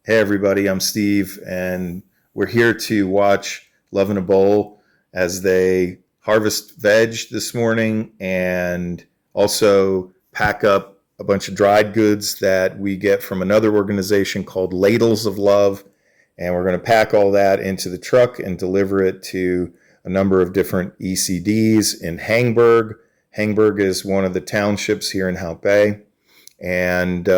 Hey everybody, I'm Steve, and we're here to watch Love in a Bowl as they harvest veg this morning and also pack up a bunch of dried goods that we get from another organization called Ladles of Love. And we're going to pack all that into the truck and deliver it to a number of different ECDs in Hangberg. Hangberg is one of the townships here in Houtbay. And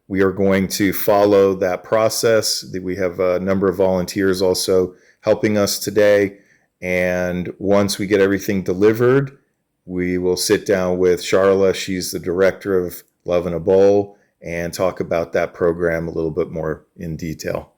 we are going to follow that process. We have a number of volunteers also helping us today. And once we get everything delivered, we will sit down with Charla. She's the director of Love in a Bowl, and talk about that program a little bit more in detail.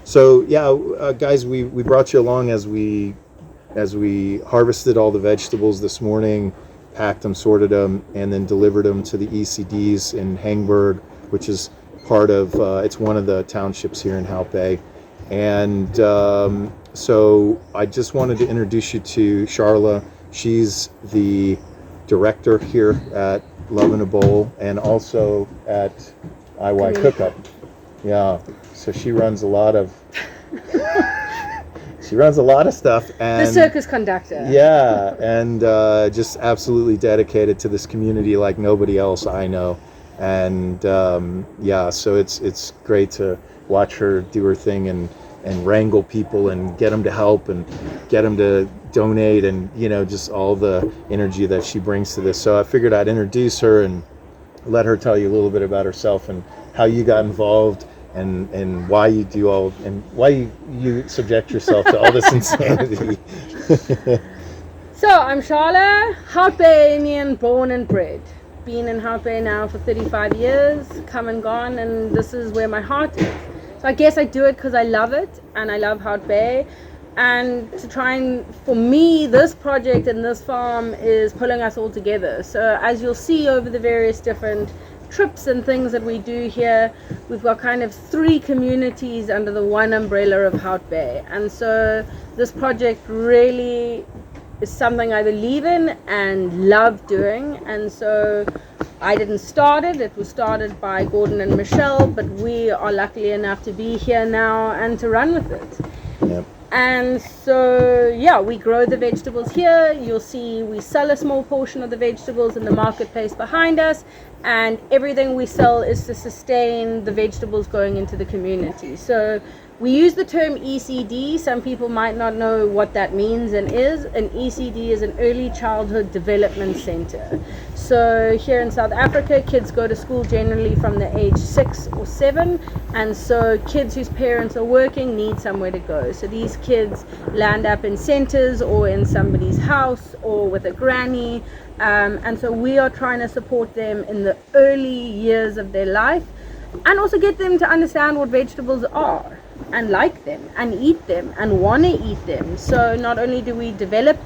So yeah, guys, we brought you along as we harvested all the vegetables this morning, packed them, sorted them, and then delivered them to the ECDs in Hangberg, which is part of it's one of the townships here in Houtbay. And so I just wanted to introduce you to Charla. She's the director here at Love in a Bowl and also at IY Cookup. Yeah, so she runs a lot of stuff, and the circus conductor. Yeah, and just absolutely dedicated to this community like nobody else I know. And yeah, so it's great to watch her do her thing and wrangle people and get them to help and get them to donate, and just all the energy that she brings to this. So I figured I'd introduce her and let her tell you a little bit about herself and how you got involved and why you do all, and why you subject yourself to all this insanity. So I'm Charla, Houtbayian, born and bred. Been in Houtbay now for 35 years, come and gone, and this is where my heart is. So I guess I do it because I love it, and I love Houtbay. And to try and, for me, this project and this farm is pulling us all together. So as you'll see over the various different trips and things that we do here, we've got kind of 3 communities under the one umbrella of Houtbay. And so this project really is something I believe in and love doing. And so I didn't start it. It was started by Gordon and Michelle, but we are lucky enough to be here now and to run with it. Yep. And so, yeah, we grow the vegetables here. You'll see we sell a small portion of the vegetables in the marketplace behind us, and everything we sell is to sustain the vegetables going into the community. So we use the term ECD. Some people might not know what that means and is. An ECD is an early childhood development center. So here in South Africa, kids go to school generally from the age 6 or 7, and so kids whose parents are working need somewhere to go. So these kids land up in centers or in somebody's house or with a granny, and so we are trying to support them in the early years of their life, and also get them to understand what vegetables are and like them and eat them and want to eat them. So not only do we develop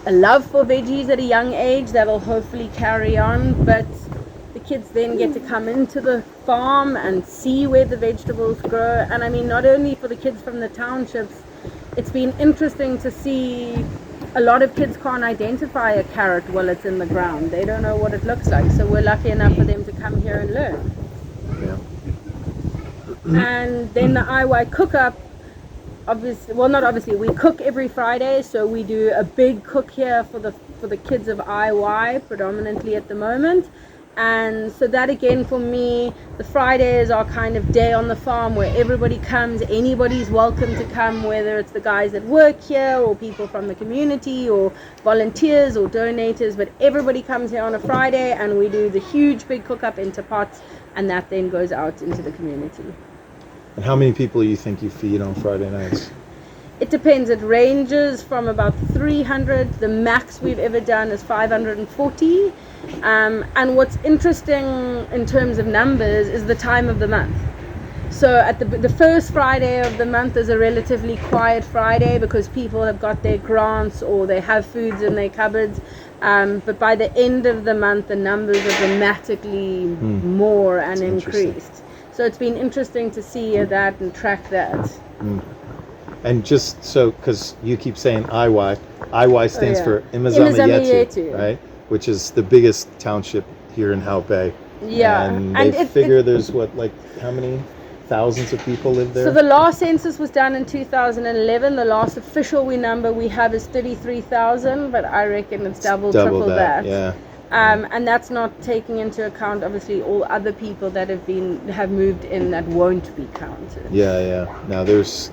a love for veggies at a young age that will hopefully carry on, but the kids then get to come into the farm and see where the vegetables grow. And I mean, not only for the kids from the townships, it's been interesting to see a lot of kids can't identify a carrot while it's in the ground. They don't know what it looks like. So we're lucky enough for them to come here and learn. Yeah. And then the IY Cook-Up, we cook every Friday, so we do a big cook here for the kids of IY predominantly at the moment. And so that again, for me, the Fridays are kind of day on the farm where everybody comes. Anybody's welcome to come, whether it's the guys that work here or people from the community or volunteers or donators, but everybody comes here on a Friday and we do the huge big cook-up into pots, and that then goes out into the community. And how many people do you think you feed on Friday nights? It depends. It ranges from about 300. The max we've ever done is 540. And what's interesting in terms of numbers is the time of the month. So at the first Friday of the month is a relatively quiet Friday because people have got their grants or they have foods in their cupboards. But by the end of the month, the numbers are dramatically more and increased. So it's been interesting to see that and track that. And just so, because you keep saying IY stands for Imizama Yetu, right? Which is the biggest township here in Houtbay. Yeah. And they figure there's how many thousands of people live there? So the last census was done in 2011. The last official number we have is 33,000, but I reckon it's double triple that. Yeah. And that's not taking into account obviously all other people that have moved in that won't be counted. Yeah. Now there's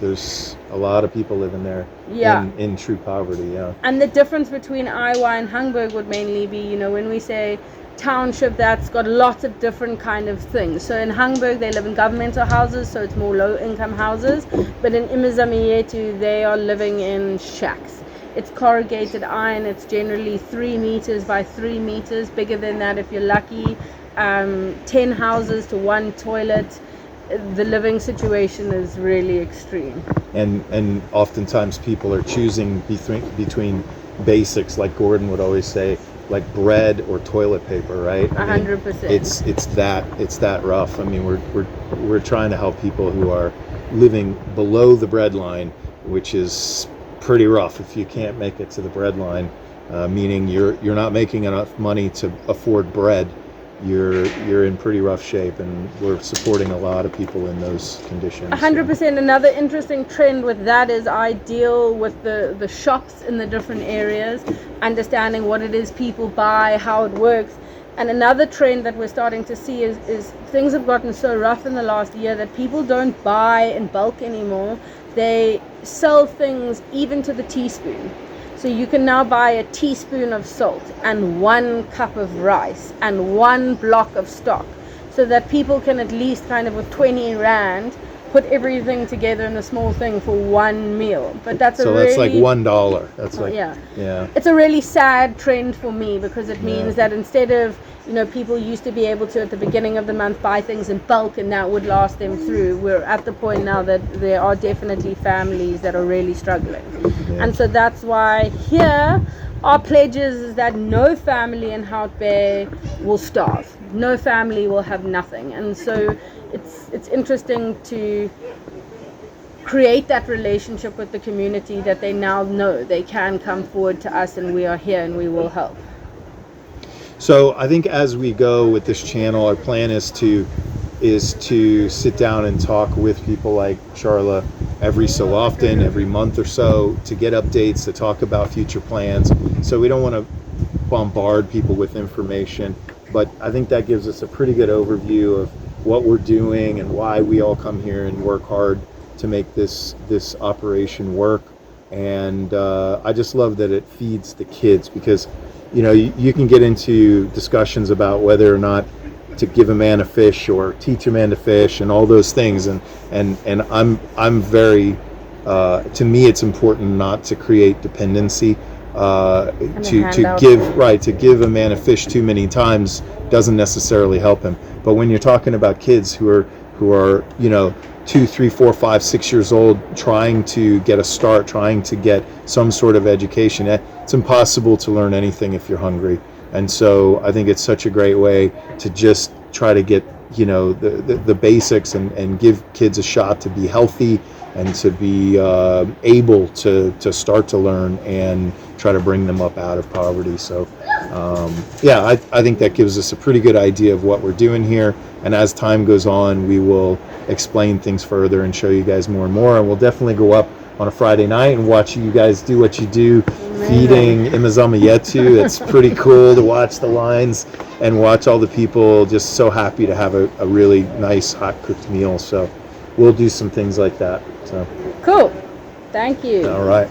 a lot of people living there. Yeah. In true poverty. Yeah. And the difference between IY and Hangberg would mainly be, when we say township, that's got lots of different kind of things. So in Hangberg they live in governmental houses, so it's more low income houses. But in Imizama Yetu they are living in shacks. It's corrugated iron. It's generally 3 meters by 3 meters, bigger than that if you're lucky. 10 houses to 1 toilet. the living situation is really extreme. And oftentimes people are choosing between basics, like Gordon would always say, like bread or toilet paper, right? 100%. It's that rough. I mean, we're trying to help people who are living below the bread line, which is pretty rough if you can't make it to the bread line, meaning you're not making enough money to afford bread. You're in pretty rough shape, and we're supporting a lot of people in those conditions. 100%. Another interesting trend with that is I deal with the shops in the different areas, understanding what it is people buy, how it works. And another trend that we're starting to see is things have gotten so rough in the last year that people don't buy in bulk anymore. They sell things even to the teaspoon. So you can now buy a teaspoon of salt and 1 cup of rice and 1 block of stock, so that people can at least kind of with 20 rand put everything together in a small thing for one meal. But that's that's like $1. That's like yeah. It's a really sad trend for me, because it means that instead of, people used to be able to at the beginning of the month buy things in bulk and that would last them through. We're at the point now that there are definitely families that are really struggling. And so that's why here our pledges is that no family in Houtbay will starve. No family will have nothing. And so it's interesting to create that relationship with the community, that they now know they can come forward to us and we are here and we will help. So I think as we go with this channel, our plan is to sit down and talk with people like Charla every so often, every month or so, to get updates, to talk about future plans. So we don't want to bombard people with information, but I think that gives us a pretty good overview of what we're doing and why we all come here and work hard to make this operation work. And I just love that it feeds the kids, because you can get into discussions about whether or not to give a man a fish or teach a man to fish and all those things, and I'm very to me it's important not to create dependency. To give a man a fish too many times doesn't necessarily help him. But when you're talking about kids who are 2, 3, 4, 5, 6 years old, trying to get a start, trying to get some sort of education, it's impossible to learn anything if you're hungry. And so I think it's such a great way to just try to get the basics and give kids a shot to be healthy and to be able to start to learn and try to bring them up out of poverty. So I think that gives us a pretty good idea of what we're doing here. And as time goes on, we will explain things further and show you guys more and more. And we'll definitely go up on a Friday night and watch you guys do what you do, feeding Imazama Yetu. It's pretty cool to watch the lines and watch all the people just so happy to have a really nice hot cooked meal. So we'll do some things like that. So cool. Thank you. All right.